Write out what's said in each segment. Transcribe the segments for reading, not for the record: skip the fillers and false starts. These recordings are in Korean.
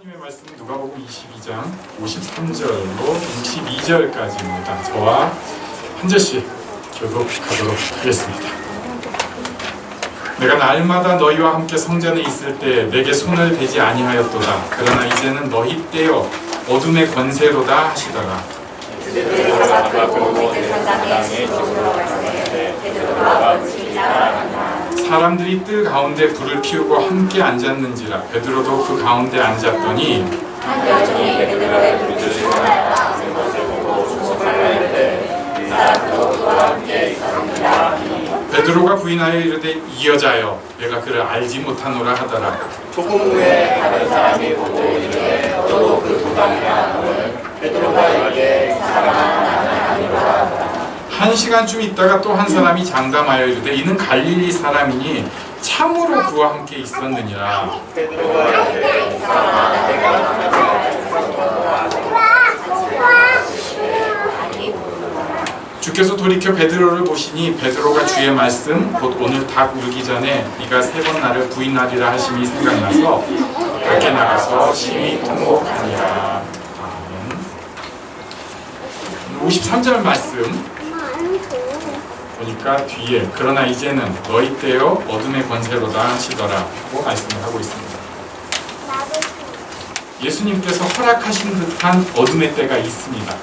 하나님의 말씀은 누가복음 22장 53절로 62절까지입니다. 저와 한 절씩 교독하도록 하겠습니다. 내가 날마다 너희와 함께 성전에 있을 때 내게 손을 대지 아니하였도다. 그러나 이제는 너희 떼어 어둠의 권세로다 하시더라. 사람들이 뜰 가운데 불을 피우고 함께 앉았는지라. 베드로도 그 가운데 앉았더니 한 여종이 베드로의 불빛을 하여 것을 보고 주목하였는데 사람도 그와 함께 있었느니라. 베드로가 부인하여 이르되 이 여자여 내가 그를 알지 못하노라 하더라. 조금 후에 다른 사람이 보고 이르되 너도 그 도당이냐. 너는 베드로가 이르되 사람아 나는 아니라. 한 시간쯤 있다가 또 한 사람이 장담하여 이르되 이는 갈릴리 사람이니 참으로 그와 함께 있었느니라. 베드로가 이르되 사람아 내가 주께서 돌이켜 베드로를 보시니 베드로가 주의 말씀 곧 오늘 닭 울기 전에 네가 세 번 나를 부인하리라 하심이 생각나서 밖에 나가서 심히 통곡하니라. 아멘. 53절 말씀 보니까 뒤에 그러나 이제는 너희 떼어 어둠의 권세로다 하시더라 하고 말씀을 하고 있습니다. 예수님께서 허락하신 듯한 어둠의 때가 있습니다.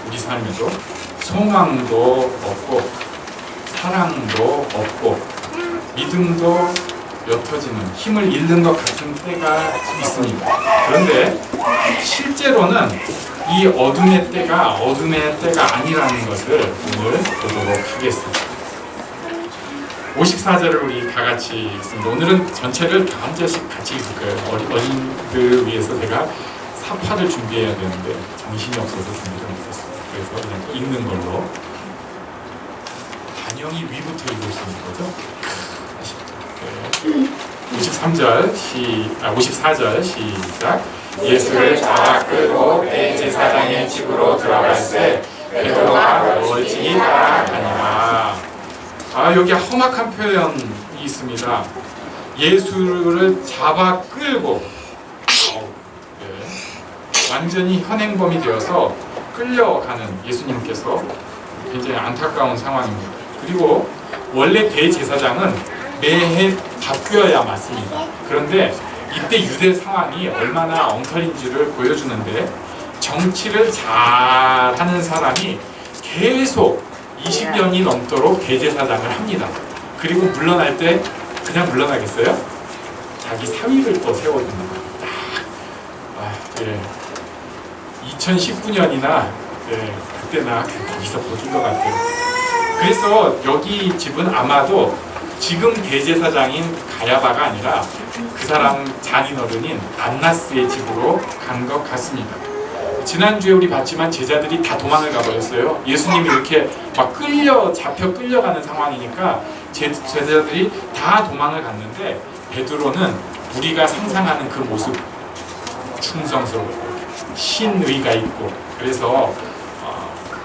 우리 삶에도 소망도 없고 사랑도 없고 믿음도 옅어지는 힘을 잃는 것 같은 때가 있습니다. 그런데 실제로는 이 어둠의 때가 어둠의 때가 아니라는 것을 오늘 보도록 하겠습니다. 54절을 우리 다 같이 읽습니다. 오늘은 전체를 다 한 절씩 같이 읽을 거예요. 어린이들 위해서 제가 사파를 준비해야 되는데 정신이 없어서 준비를 못했어요. 그래서 그냥 읽는 걸로. 단영이 위부터 읽을 수 있는 거죠? 54절 시작. 예수를 잡아 끌고 대제사장의 집으로 들어갈새 베드로가 멀찍이 따라가니라. 여기 험악한 표현이 있습니다. 예수를 잡아 끌고 완전히 현행범이 되어서 끌려가는 예수님께서 굉장히 안타까운 상황입니다. 그리고 원래 대제사장은 매해 바뀌어야 맞습니다. 그런데 이때 유대 상황이 얼마나 엉터리인지를 보여주는데 정치를 잘하는 사람이 계속 20년이 넘도록 대제사장을 합니다. 그리고 물러날 때 그냥 물러나겠어요? 자기 사위를 또 세워줍니다. 2019년이나 그때나 거기서 보여준 것 같아요. 그래서 여기 집은 아마도 지금 대제사장인 가야바가 아니라 그 사람 장인어른인 안나스의 집으로 간 것 같습니다. 지난주에 우리 봤지만 제자들이 다 도망을 가버렸어요. 예수님이 이렇게 막 잡혀 끌려가는 상황이니까 제자들이 다 도망을 갔는데 베드로는 우리가 상상하는 그 모습 충성스럽고 신의가 있고 그래서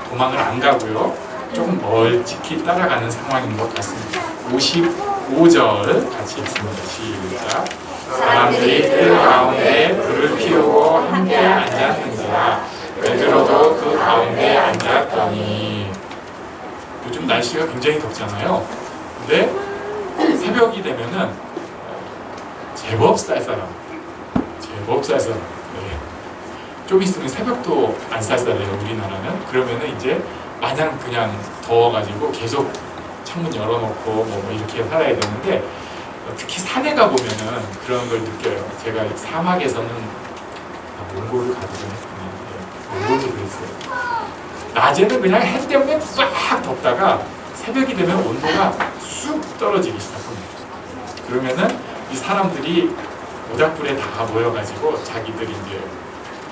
도망을 안 가고요. 조금 멀찍이 따라가는 상황인 것 같습니다. 55절 같이 읽습니다. 시작. 사람들이 뜰 가운데 불을 피우고 함께 앉았는지라. 베드로도 그 가운데 앉았더니. 요즘 날씨가 굉장히 덥잖아요. 근데 새벽이 되면은 제법 쌀쌀합니다. 좀 있으면 새벽도 안 쌀쌀해요. 우리나라는. 그러면은 이제 마냥 그냥 더워가지고 계속 창문 열어놓고 뭐 이렇게 살아야 되는데 특히 산에 가보면은 그런 걸 느껴요. 제가 사막에서는 몽골을 가기 전에 몽골도 그랬어요. 낮에는 그냥 해 때문에 싹 덥다가 새벽이 되면 온도가 쑥 떨어지기 시작합니다. 그러면은 이 사람들이 모닥불에 다 모여가지고 자기들이 이제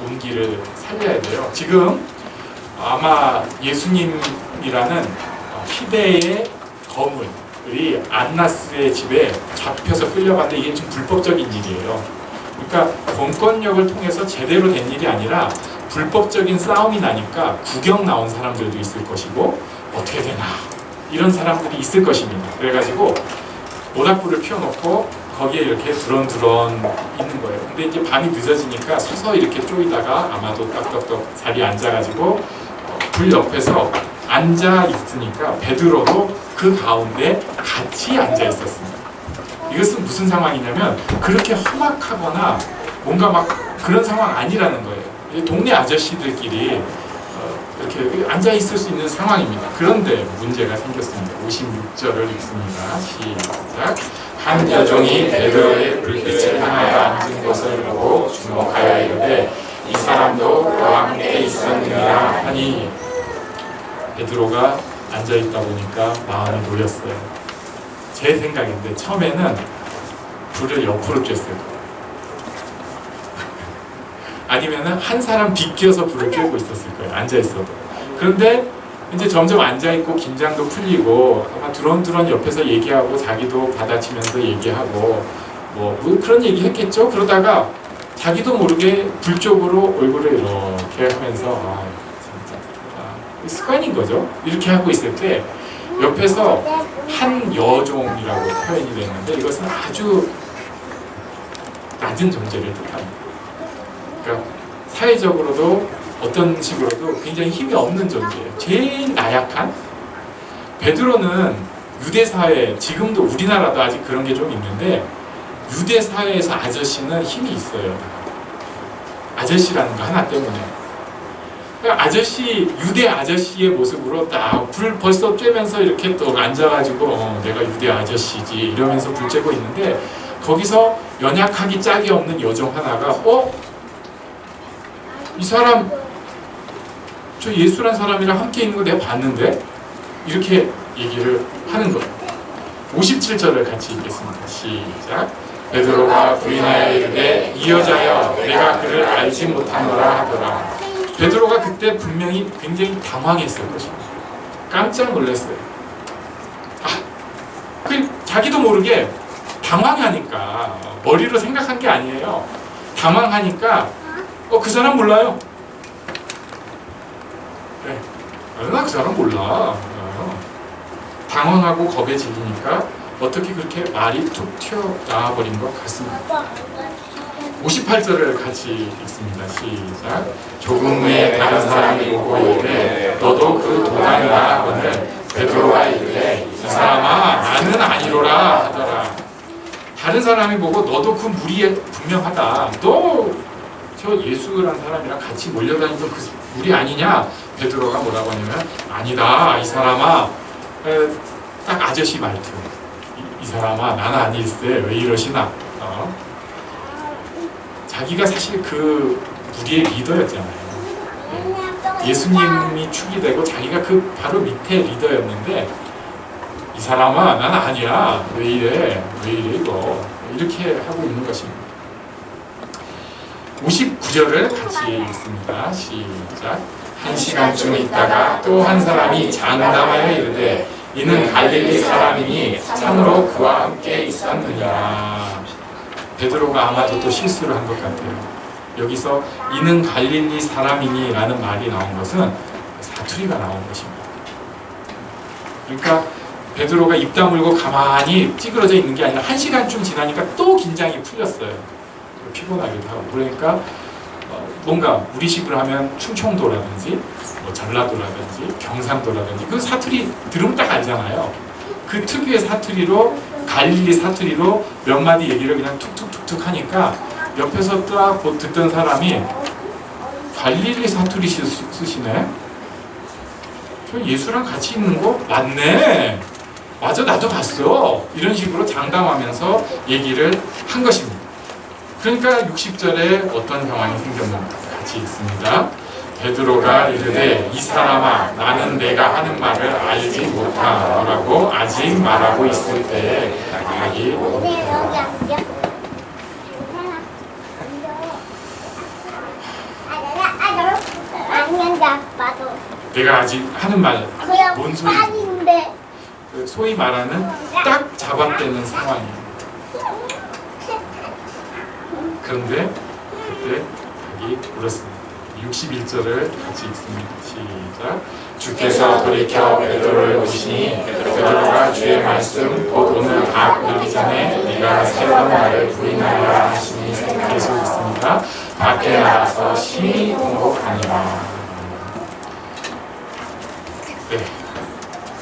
온기를 살려야 돼요. 지금 아마 예수님이라는 희대의 거물이 안나스의 집에 잡혀서 끌려갔는데 이게 좀 불법적인 일이에요. 그러니까 공권력을 통해서 제대로 된 일이 아니라 불법적인 싸움이 나니까 구경 나온 사람들도 있을 것이고 어떻게 되나 이런 사람들이 있을 것입니다. 그래가지고 모닥불을 피워놓고 거기에 이렇게 두런두런 있는 거예요. 근데 이제 밤이 늦어지니까 서서 이렇게 쪼이다가 아마도 딱딱딱 자리에 앉아가지고 불 옆에서 앉아 있으니까 베드로도 그 가운데 같이 앉아 있었습니다. 이것은 무슨 상황이냐면 그렇게 험악하거나 뭔가 막 그런 상황 아니라는 거예요. 이제 동네 아저씨들끼리 이렇게 앉아 있을 수 있는 상황입니다. 그런데 문제가 생겼습니다. 56절을 읽습니다. 시작. 한 여종이 베드로의 불빛을 향하여 앉은 것을 보고 주목하여 이르되 이 사람도 그와 함께 있었느니라 하니 베드로가 앉아 있다 보니까 마음이 놓였어요. 제 생각인데 처음에는 불을 옆으로 쬐을 거예요. 아니면은 한 사람 비껴서 불을 쬐고 있었을 거예요. 앉아 있어도. 그런데 이제 점점 앉아 있고 긴장도 풀리고 아마 두런두런 옆에서 얘기하고 자기도 받아치면서 얘기하고 뭐 그런 얘기 했겠죠. 그러다가 자기도 모르게 불 쪽으로 얼굴을 이렇게 하면서 진짜 습관인 거죠. 이렇게 하고 있을 때 옆에서 한 여종이라고 표현이 됐는데 이것은 아주 낮은 존재를 뜻합니다. 그러니까 사회적으로도 어떤 식으로도 굉장히 힘이 없는 존재예요. 제일 나약한. 베드로는 유대 사회, 지금도 우리나라도 아직 그런 게 좀 있는데 유대 사회에서 아저씨는 힘이 있어요. 아저씨라는 거 하나 때문에. 그러니까 아저씨, 유대 아저씨의 모습으로 딱 불 벌써 쬐면서 이렇게 또 앉아가지고 내가 유대 아저씨지 이러면서 불 쬐고 있는데 거기서 연약하기 짝이 없는 여종 하나가 이 사람 저 예수란 사람이랑 함께 있는 거 내가 봤는데 이렇게 얘기를 하는 거예요. 57절을 같이 읽겠습니다. 시작. 베드로가 부인하여 이르되 이 여자여 내가 그를 알지 못하노라 하더라. 베드로가 그때 분명히 굉장히 당황했을 것입니다. 깜짝 놀랐어요. 자기도 모르게 당황하니까 머리로 생각한 게 아니에요. 당황하니까 그 사람 몰라요. 네. 나 그 사람 몰라. 당황하고 겁에 질리니까 어떻게 그렇게 말이 툭 튀어나와버린 것 같습니다. 58절을 같이 읽습니다. 시작. 조금 후에 다른 사람이 오고 이르되 너도 그 도당이라 하거늘 베드로가 이르되 이 사람아 나는 아니로라 하더라. 다른 사람이 보고 너도 그 무리에 분명하다. 너 저 예수라는 사람이랑 같이 몰려다니던 그 무리 아니냐? 베드로가 뭐라고 하냐면 아니다 이 사람아. 딱 아저씨 말투. 이 사람아 나는 아닐세 왜 이러시나. 자기가 사실 그 무리의 리더였잖아요. 예수님이 축이 되고 자기가 그 바로 밑에 리더였는데 이 사람아 나는 아니야 왜 이래 이거 이렇게 하고 있는 것입니다. 59절을 같이 읽습니다. 시작. 한 시간쯤 있다가 또 한 사람이 장담하여 이르되 이는 갈릴리 사람이니 참으로 그와 함께 있었느니라. 베드로가 아마도 또 실수를 한 것 같아요. 여기서 이는 갈릴리 사람이니 라는 말이 나온 것은 사투리가 나온 것입니다. 그러니까 베드로가 입 다물고 가만히 찌그러져 있는 게 아니라 한 시간쯤 지나니까 또 긴장이 풀렸어요. 피곤하기도 하고. 그러니까 뭔가 우리식으로 하면 충청도라든지 뭐 전라도라든지 경상도라든지 그 사투리 들으면 딱 알잖아요. 그 특유의 사투리로 갈릴리 사투리로 몇 마디 얘기를 그냥 툭툭툭툭 하니까 옆에서 딱 듣던 사람이 갈릴리 사투리 쓰시네? 저 예수랑 같이 있는 거 맞네? 맞아 나도 봤어. 이런 식으로 장담하면서 얘기를 한 것입니다. 그러니까 60절에 어떤 상황이 생겼는가 같이 읽습니다. 베드로가 이르되 이 사람아 나는 내가 하는 말을 알지 못하노라고 아직 말하고 있을 때에 자기 내가 아직 하는 말 뭔 소리 소위 말하는 딱 잡아떼는 상황이에요. 그런데 그때 자기 울었습니다. 61절을 같이 읽습니다. 시작. 주께서 돌이켜 베드로를 보시니 베드로가 주의 말씀 곧 오늘 밥 먹기 전에 네가 세 번 나를 부인하리라 하시니 계속 읽습니다. 밖에 나가서 심히 통곡하니라. 네,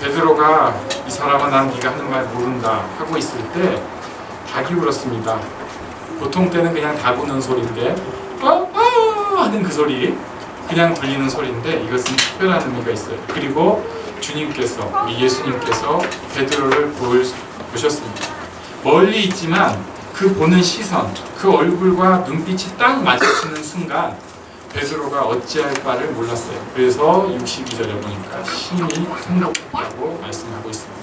베드로가 이 사람아 난 네가 하는 말 모른다 하고 있을 때 닭이 울었습니다. 보통 때는 그냥 닭 우는 소리인데 하는 그 소리, 그냥 들리는 소리인데 이것은 특별한 의미가 있어요. 그리고 주님께서, 우리 예수님께서 베드로를 보셨습니다. 멀리 있지만 그 보는 시선, 그 얼굴과 눈빛이 딱 마주치는 순간 베드로가 어찌할 바를 몰랐어요. 그래서 62절에 보니까 심히 통곡했다고 말씀하고 있습니다.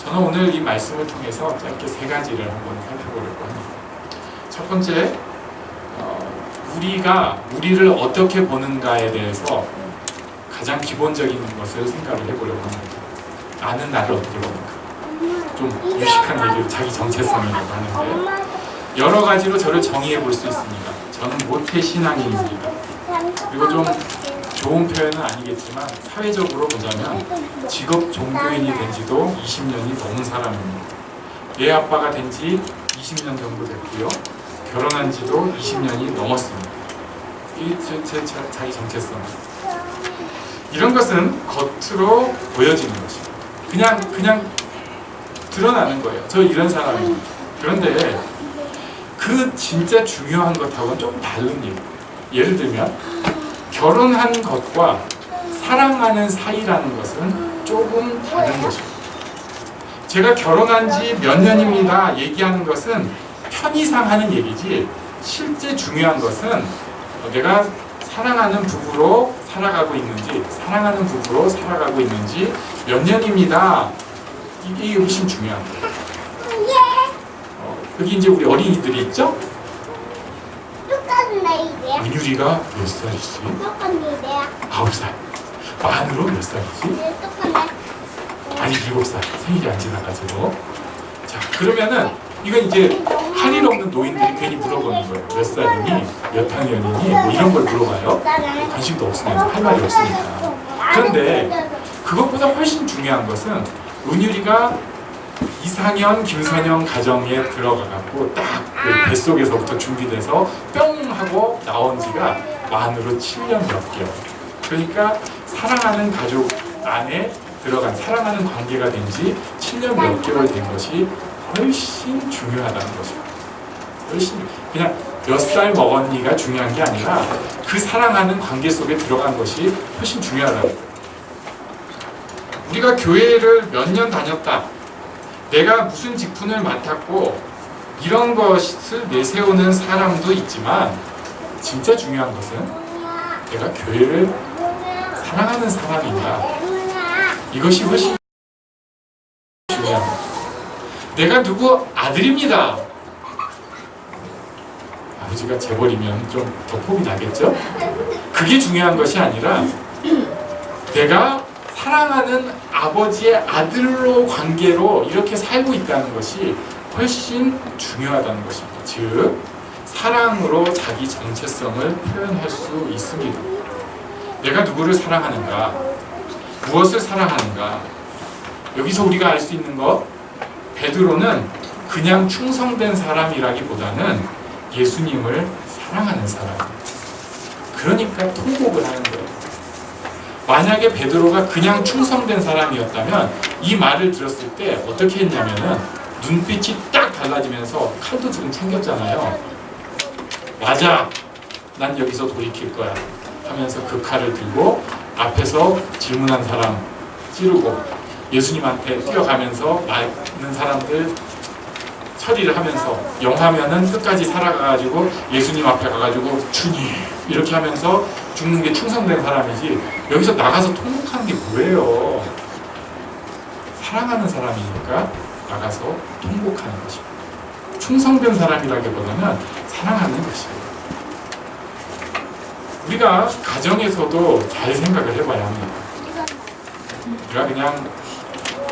저는 오늘 이 말씀을 통해서 짧게 세 가지를 한번 살펴보려고 합니다. 첫 번째, 우리를 어떻게 보는가에 대해서 가장 기본적인 것을 생각을 해보려고 합니다. 나는 나를 어떻게 보는가. 좀 유식한 얘기로 자기 정체성이라고 하는데 여러 가지로 저를 정의해 볼 수 있습니다. 저는 모태 신앙인입니다. 그리고 좀 좋은 표현은 아니겠지만 사회적으로 보자면 직업 종교인이 된 지도 20년이 넘은 사람입니다. 애 아빠가 된 지 20년 정도 됐고요. 결혼한 지도 20년이 넘었습니다. 이 자기 정체성. 이런 것은 겉으로 보여지는 것입니다. 그냥 드러나는 거예요. 저 이런 사람입니다. 그런데 그 진짜 중요한 것하고는 좀 다른 일. 예를 들면 결혼한 것과 사랑하는 사이라는 것은 조금 다른 것입니다. 제가 결혼한 지 몇 년입니다 얘기하는 것은 편의상 하는 얘기지 실제 중요한 것은 내가 사랑하는 부부로 살아가고 있는지 몇 년입니다. 이게 훨씬 중요한 거예요. 여기 이제 우리 어린이들이 있죠? 은율이가 몇 살이지? 9살. 만으로 몇 살이지? 아니 7살. 생일이 안 지나가지고. 자, 그러면은 이건 이제 할 일 없는 노인들이 괜히 물어보는 거예요. 몇 살이니? 몇 학년이니? 뭐 이런 걸 물어봐요. 관심도 없으면서 할 말이 없으니까. 그런데 그것보다 훨씬 중요한 것은 은율이가 이상현, 김선영 가정에 들어가갖고 딱 그 뱃속에서부터 준비돼서 뿅 하고 나온 지가 만으로 7년 몇 개월. 그러니까 사랑하는 가족 안에 들어간 사랑하는 관계가 된 지 7년 몇 개월 된 것이 훨씬 중요하다는 것입니다. 훨씬 그냥 몇 살 먹었니가 중요한 게 아니라 그 사랑하는 관계 속에 들어간 것이 훨씬 중요하다는 거예요. 우리가 교회를 몇 년 다녔다. 내가 무슨 직분을 맡았고 이런 것을 내세우는 사람도 있지만 진짜 중요한 것은 내가 교회를 사랑하는 사람이냐 이것이 훨씬 중요합니다. 내가 누구 아들입니다. 아버지가 재벌이면 좀 더 폭이 나겠죠? 그게 중요한 것이 아니라 내가 사랑하는 아버지의 아들로 관계로 이렇게 살고 있다는 것이 훨씬 중요하다는 것입니다. 즉 사랑으로 자기 정체성을 표현할 수 있습니다. 내가 누구를 사랑하는가, 무엇을 사랑하는가. 여기서 우리가 알 수 있는 것, 베드로는 그냥 충성된 사람이라기보다는 예수님을 사랑하는 사람입니다. 그러니까 통곡을 하는 거예요. 만약에 베드로가 그냥 충성된 사람이었다면 이 말을 들었을 때 어떻게 했냐면은 눈빛이 딱 달라지면서 칼도 지금 챙겼잖아요. 맞아, 난 여기서 돌이킬 거야 하면서 그 칼을 들고 앞에서 질문한 사람 찌르고 예수님한테 뛰어가면서 많은 사람들 처리를 하면서 영하면은 끝까지 살아가가지고 예수님 앞에 가가지고 주님 이렇게 하면서 죽는 게 충성된 사람이지 여기서 나가서 통곡하는 게 뭐예요? 사랑하는 사람이니까 나가서 통곡하는 것입니다. 충성된 사람이라기보다는 사랑하는 것이에요. 우리가 가정에서도 잘 생각을 해봐야 합니다. 우리가 그냥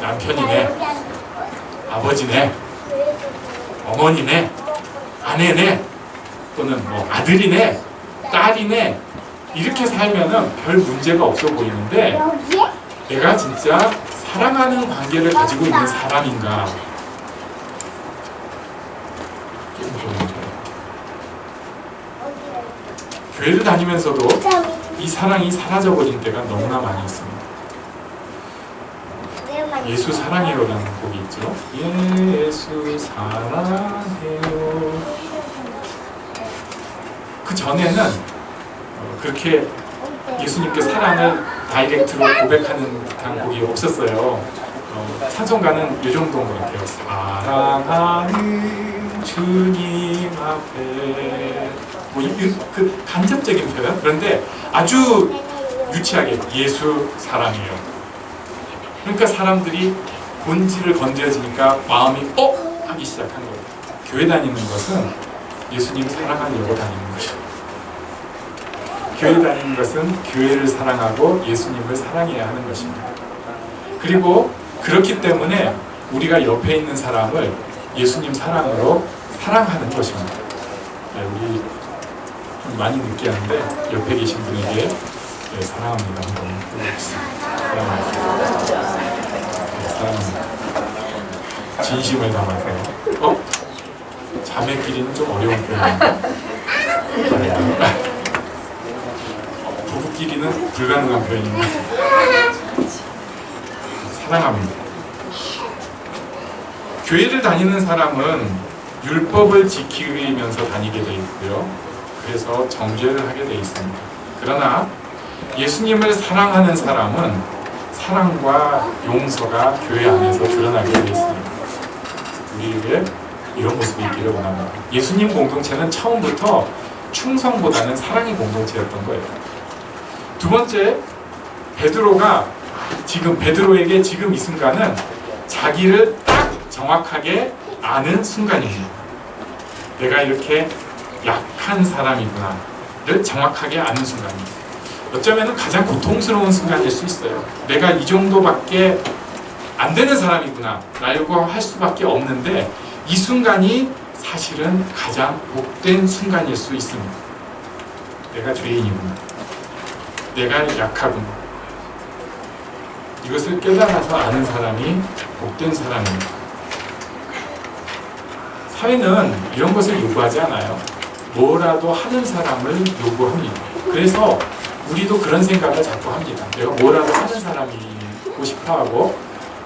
남편이네, 아버지네, 어머니네, 아내네, 또는 뭐 아들이네, 딸이네 이렇게 살면은 별 문제가 없어 보이는데 내가 진짜 사랑하는 관계를 가지고 있는 사람인가? 조금 고민돼요. 교회를 다니면서도 이 사랑이 사라져버린 때가 너무나 많이 있습니다. 예수 사랑해요라는 곡이 있죠. 예수 사랑해요. 그 전에는 그렇게 예수님께 사랑을 다이렉트로 고백하는 듯한 곡이 없었어요. 찬송가는 이 정도인 것 같아요. 사랑하는 주님 앞에 그 간접적인 표현. 그런데 아주 유치하게 예수 사랑해요. 그러니까 사람들이 본질을 건드려지니까 마음이 하기 시작한 거예요. 교회 다니는 것은 예수님 사랑하려고 다니는 것이죠. 교회 다니는 것은 교회를 사랑하고 예수님을 사랑해야 하는 것입니다. 그리고 그렇기 때문에 우리가 옆에 있는 사람을 예수님 사랑으로 사랑하는 것입니다. 네, 우리 좀 많이 느끼는데 옆에 계신 분에게 사랑합니다. 한번 해보겠습니다. 사랑합니다. 네, 사랑합니다. 진심을 담아서. 자매끼리는 좀 어려운 표현인데 부부끼리는 불가능한 표현입니다. 사랑합니다. 교회를 다니는 사람은 율법을 지키면서 다니게 되어 있고요. 그래서 정죄를 하게 되어 있습니다. 그러나 예수님을 사랑하는 사람은 사랑과 용서가 교회 안에서 드러나게 되어 있습니다. 우리에게 이런 모습이 있기를 원합니다. 예수님 공동체는 처음부터 충성보다는 사랑의 공동체였던 거예요. 두 번째, 베드로에게 지금 이 순간은 자기를 딱 정확하게 아는 순간입니다. 내가 이렇게 약한 사람이구나를 정확하게 아는 순간입니다. 어쩌면 가장 고통스러운 순간일 수 있어요. 내가 이 정도밖에 안 되는 사람이구나 라고 할 수밖에 없는데 이 순간이 사실은 가장 복된 순간일 수 있습니다. 내가 죄인이구나. 내가 약하구나. 이것을 깨달아서 아는 사람이 복된 사람입니다. 사회는 이런 것을 요구하지 않아요. 뭐라도 하는 사람을 요구합니다. 그래서 우리도 그런 생각을 자꾸 합니다. 내가 뭐라도 하는 사람이고 싶어하고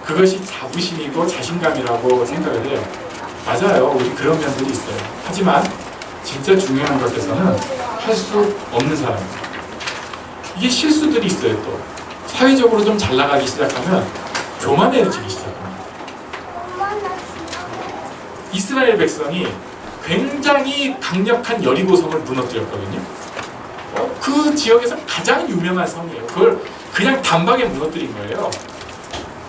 그것이 자부심이고 자신감이라고 생각을 해요. 맞아요. 우리 그런 면들이 있어요. 하지만 진짜 중요한 것에서는 할 수 없는 사람입니다. 이게 실수들이 있어요. 또 사회적으로 좀 잘 나가기 시작하면 교만해지기 시작합니다. 이스라엘 백성이 굉장히 강력한 여리고성을 무너뜨렸거든요. 그 지역에서 가장 유명한 성이에요. 그걸 그냥 단박에 무너뜨린 거예요.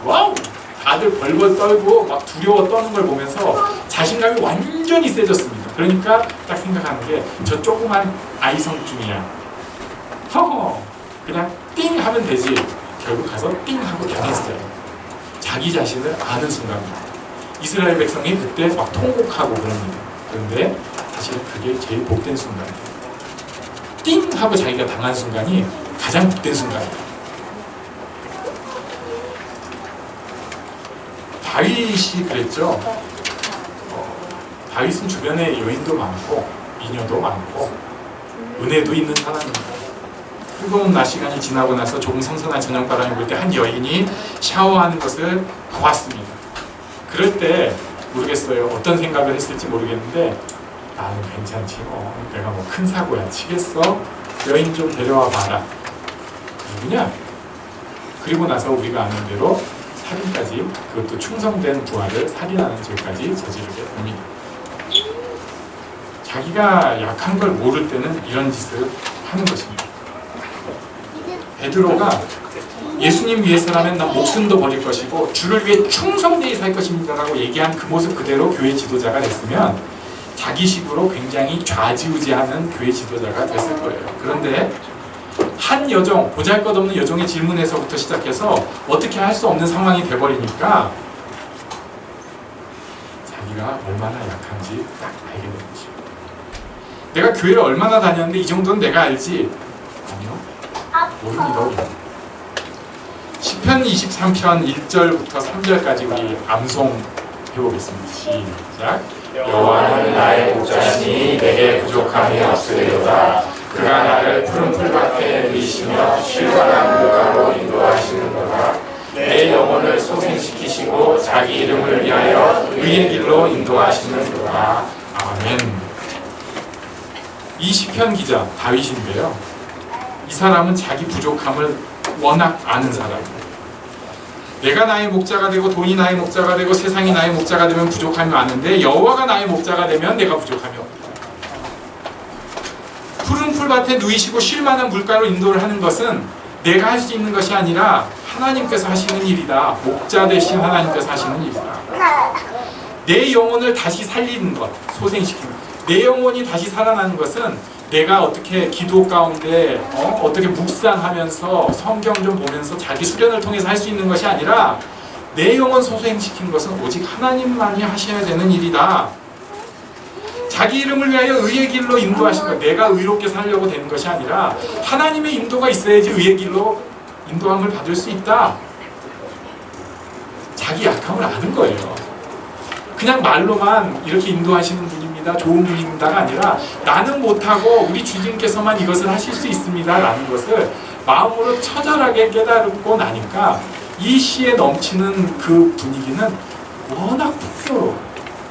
와우! 다들 벌벌 떨고 막 두려워 떠는 걸 보면서 자신감이 완전히 세졌습니다. 그러니까 딱 생각하는 게 저 조그만 아이성중이야. 허허! 그냥 띵 하면 되지. 결국 가서 띵 하고 당했어요. 자기 자신을 아는 순간입니다. 이스라엘 백성이 그때 막 통곡하고 그럽니다. 그런데 사실 그게 제일 복된 순간이에요. 띵 하고 자기가 당한 순간이 가장 복된 순간이에요. 다윗이 그랬죠. 다윗은 주변에 여인도 많고 미녀도 많고 은혜도 있는 사람입니다. 뜨거운 낮 시간이 지나고 나서 조금 선선한 저녁바람이 불 때 한 여인이 샤워하는 것을 보았습니다. 그럴 때 모르겠어요. 어떤 생각을 했을지 모르겠는데 나는 괜찮지 뭐. 내가 뭐 큰 사고야 치겠어? 여인 좀 데려와 봐라. 누구냐? 그리고 나서 우리가 아는 대로 살인까지, 그것도 충성된 부하를 살인하는 죄까지 저지르게 됩니다. 자기가 약한 걸 모를 때는 이런 짓을 하는 것입니다. 베드로가 예수님 위해서라면 난 목숨도 버릴 것이고 주를 위해 충성되이 살 것입니다라고 얘기한 그 모습 그대로 교회 지도자가 됐으면 자기식으로 굉장히 좌지우지하는 교회 지도자가 됐을 거예요. 그런데 한 여종, 보잘것없는 여종의 질문에서부터 시작해서 어떻게 할 수 없는 상황이 돼버리니까 자기가 얼마나 약한지 딱 알게 되는 거죠. 내가 교회를 얼마나 다녔는데 이 정도는 내가 알지? 아니요. 모릅니다. 우리. 시편 23편 1절부터 3절까지 우리 암송 해보겠습니다. 시작. 여호와는 나의 목자시니 내게 부족함이 없으리로다. 그가 나를 푸른 풀밭에 누이시며 쉴만한 물가로 인도하시는도다. 내 영혼을 소생시키시고 자기 이름을 위하여 의의 길로 인도하시는도다. 아멘. 이 시편 기자 다윗인데요. 이 사람은 자기 부족함을 워낙 아는 사람이에요. 내가 나의 목자가 되고 돈이 나의 목자가 되고 세상이 나의 목자가 되면 부족함이 많은데 여호와가 나의 목자가 되면 내가 부족함이 없다. 푸른 풀밭에 누이시고 쉴 만한 물가로 인도를 하는 것은 내가 할 수 있는 것이 아니라 하나님께서 하시는 일이다. 목자 되신 하나님께서 하시는 일이다. 내 영혼을 다시 살리는 것, 소생시키는 것. 내 영혼이 다시 살아나는 것은 내가 어떻게 기도 가운데 어떻게 묵상하면서 성경 좀 보면서 자기 수련을 통해서 할 수 있는 것이 아니라 내 영혼 소생시키는 것은 오직 하나님만이 하셔야 되는 일이다. 자기 이름을 위하여 의의 길로 인도하신 것. 내가 의롭게 살려고 되는 것이 아니라 하나님의 인도가 있어야지 의의 길로 인도함을 받을 수 있다. 자기 약함을 아는 거예요. 그냥 말로만 이렇게 인도하시는 분입니다, 좋은 분입니다가 아니라 나는 못하고 우리 주님께서만 이것을 하실 수 있습니다 라는 것을 마음으로 처절하게 깨달고 나니까 이 시에 넘치는 그 분위기는 워낙 풍요로워.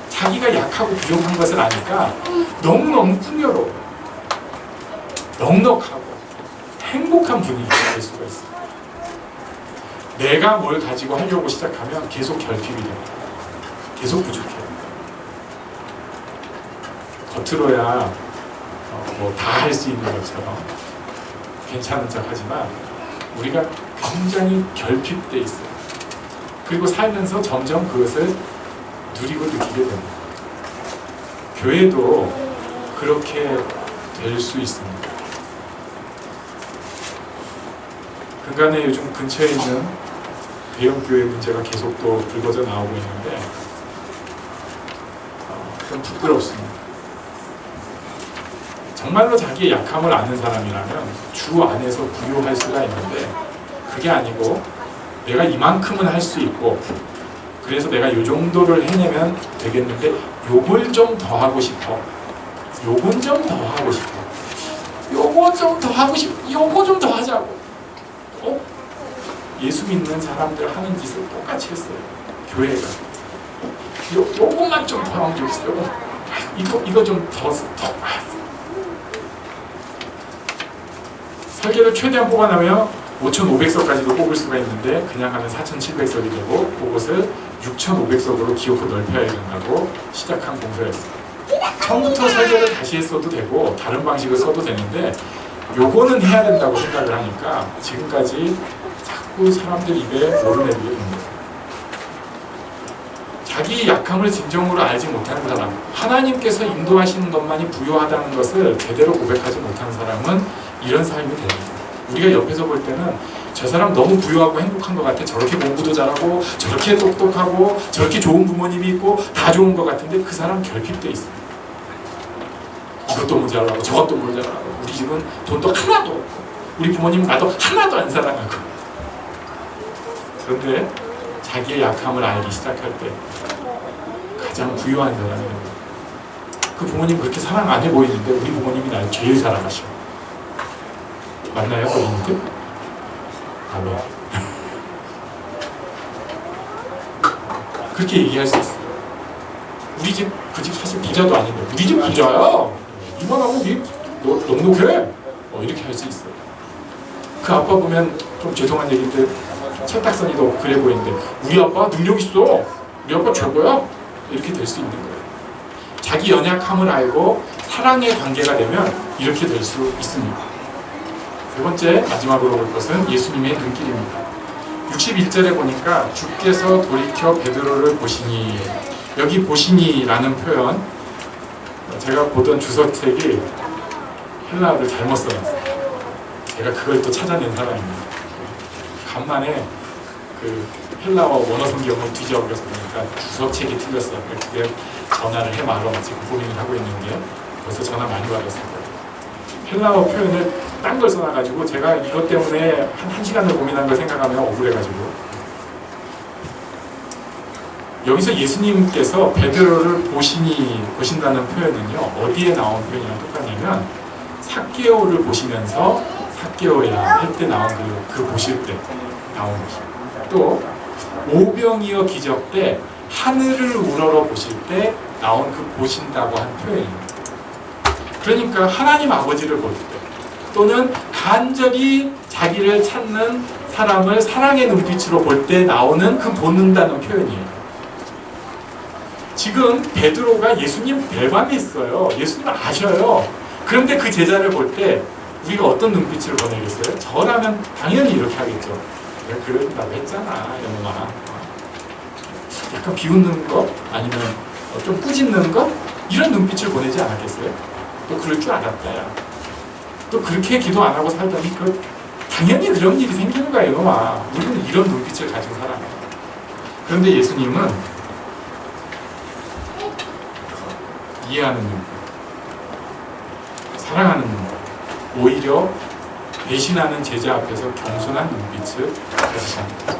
자기가 약하고 부족한 것을 아니까 너무너무 풍요로워. 넉넉하고 행복한 분위기가 될 수가 있어요. 내가 뭘 가지고 하려고 시작하면 계속 결핍이 됩니다. 계속 부족해요. 겉으로야 뭐 다 할 수 있는 것처럼 괜찮은 척 하지만 우리가 굉장히 결핍돼 있어요. 그리고 살면서 점점 그것을 누리고 느끼게 됩니다. 교회도 그렇게 될 수 있습니다. 근간에 요즘 근처에 있는 대형교회 문제가 계속 또 불거져 나오고 있는데 좀 부끄럽습니다. 정말로 자기의 약함을 아는 사람이라면 주 안에서 부요할 수가 있는데 그게 아니고 내가 이만큼은 할 수 있고 그래서 내가 이 정도를 해내면 되겠는데 요걸 좀 더 하고 싶어. 요건 좀 더 하고 싶어. 요거 좀 더 하고 싶어. 요거 좀 더 하자고. 예수 믿는 사람들 하는 짓을 똑같이 했어요. 교회가. 요것만 좀 더 하면 좋겠어요. 이거 좀 더. 설계를 최대한 뽑아내면 5,500석까지도 뽑을 수가 있는데 그냥 하면 4,700석이 되고 그것을 6,500석으로 기어코 넓혀야 된다고 시작한 공사였어요. 처음부터 설계를 다시 했어도 되고 다른 방식을 써도 되는데 요거는 해야 된다고 생각을 하니까 지금까지 자꾸 사람들 입에 오르내리게 됩니다. 자기 약함을 진정으로 알지 못하는 사람, 하나님께서 인도하시는 것만이 부요하다는 것을 제대로 고백하지 못하는 사람은 이런 삶이 됩니다. 우리가 옆에서 볼 때는 저 사람 너무 부유하고 행복한 것 같아. 저렇게 공부도 잘하고 저렇게 똑똑하고 저렇게 좋은 부모님이 있고 다 좋은 것 같은데 그 사람 결핍돼 있어요. 이것도 모자라고 저것도 모자라고 우리 집은 돈도 하나도 없고 우리 부모님은 나도 하나도 안 사랑하고 그런데 자기의 약함을 알기 시작할 때 가장 부유한 사람이에요. 그 부모님 그렇게 사랑 안 해 보이는데 우리 부모님이 날 제일 사랑하셔. 맞나요? 어린이들? 아멘. 그렇게 얘기할 수 있어요. 우리 집, 그 집 사실 부자도 아닌데 우리 집 부자야. 이만하고 니 넉넉해. 이렇게 할 수 있어요. 그 아빠 보면 좀 죄송한 얘기인데 철딱서니도 없고 그래 보이는데 우리 아빠 능력 있어. 우리 아빠 최고야. 이렇게 될 수 있는 거예요. 자기 연약함을 알고 사랑의 관계가 되면 이렇게 될 수 있습니다. 세 번째 마지막으로 볼 것은 예수님의 눈길입니다. 61절에 보니까 주께서 돌이켜 베드로를 보시니, 여기 보시니라는 표현 제가 보던 주석책이 헬라어를 잘못 써놨어요. 제가 그걸 또 찾아낸 사람입니다. 간만에 그 헬라어 원어 성경을 뒤져보려서 보니까 주석책이 틀렸어요. 그때 전화를 해 말어 지금 고민을 하고 있는 게 벌써 전화 많이 받았을 거예요. 헬라어 표현을 딴 걸 써놔가지고 제가 이것 때문에 한 시간을 고민한 걸 생각하면 억울해가지고 여기서 예수님께서 베드로를 보신다는 표현은요 어디에 나온 표현이랑 똑같냐면 삭개오를 보시면서 삭개오야 할 때 나온 그 보실 때 나온 것입니다. 또 오병이어 기적 때 하늘을 우러러 보실 때 나온 그 보신다고 한 표현입니다. 그러니까 하나님 아버지를 볼 때 또는 간절히 자기를 찾는 사람을 사랑의 눈빛으로 볼 때 나오는 그 보는다는 표현이에요. 지금 베드로가 예수님 벨밤에 있어요. 예수님 아셔요. 그런데 그 제자를 볼 때 우리가 어떤 눈빛을 보내겠어요? 저라면 당연히 이렇게 하겠죠. 내가 그런다고 했잖아, 영웅아. 약간 비웃는 거? 아니면 좀 꾸짖는 거? 이런 눈빛을 보내지 않았겠어요? 또 그럴 줄 알았다, 야. 또 그렇게 기도 안 하고 살더니 당연히 그런 일이 생기는 거야, 영웅아. 우리는 이런 눈빛을 가진 사람이에요. 그런데 예수님은 이해하는 눈빛, 사랑하는 눈빛, 오히려 배신하는 제자 앞에서 겸손한 눈빛을 가지십니다.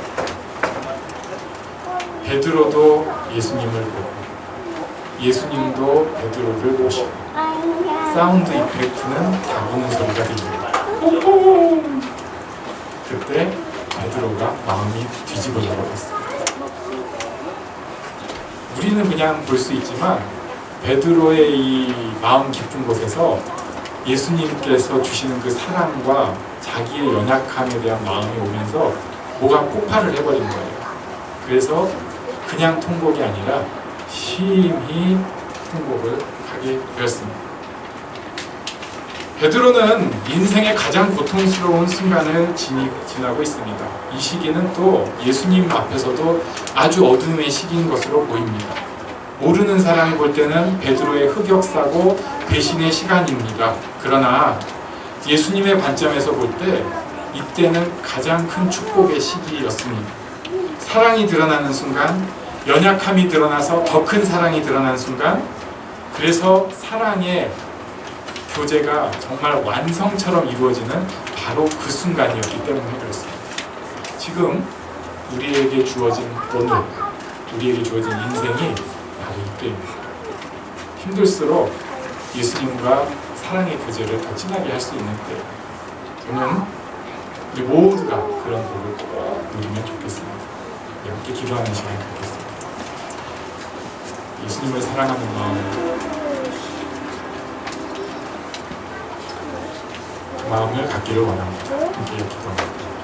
베드로도 예수님을 보고 예수님도 베드로를 보시고 사운드 이펙트는 다구는 소리가 들립니다. 그때 베드로가 마음이 뒤집어져 버렸습니다. 우리는 그냥 볼 수 있지만 베드로의 이 마음 깊은 곳에서 예수님께서 주시는 그 사랑과 자기의 연약함에 대한 마음이 오면서 뭐가 폭발을 해버린 거예요. 그래서 그냥 통곡이 아니라 심히 통곡을 하게 되었습니다. 베드로는 인생의 가장 고통스러운 순간을 지나고 있습니다. 이 시기는 또 예수님 앞에서도 아주 어둠의 시기인 것으로 보입니다. 모르는 사람이 볼 때는 베드로의 흑역사고 배신의 시간입니다. 그러나 예수님의 관점에서 볼 때 이때는 가장 큰 축복의 시기였습니다. 사랑이 드러나는 순간, 연약함이 드러나서 더 큰 사랑이 드러나는 순간, 그래서 사랑의 교제가 정말 완성처럼 이루어지는 바로 그 순간이었기 때문에 그렇습니다. 지금 우리에게 주어진 오늘, 우리에게 주어진 인생이 바로 이때입니다. 힘들수록 예수님과 사랑의 교제를 더 진하게 할 수 있는 때, 저는 우리 모두가 그런 복을 꼭 누리면 좋겠습니다. 함께 기도하는 시간이 갖겠습니다. 예수님을 사랑하는 마음으로 그 마음을 갖기를 원합니다. 함께 기도합니다.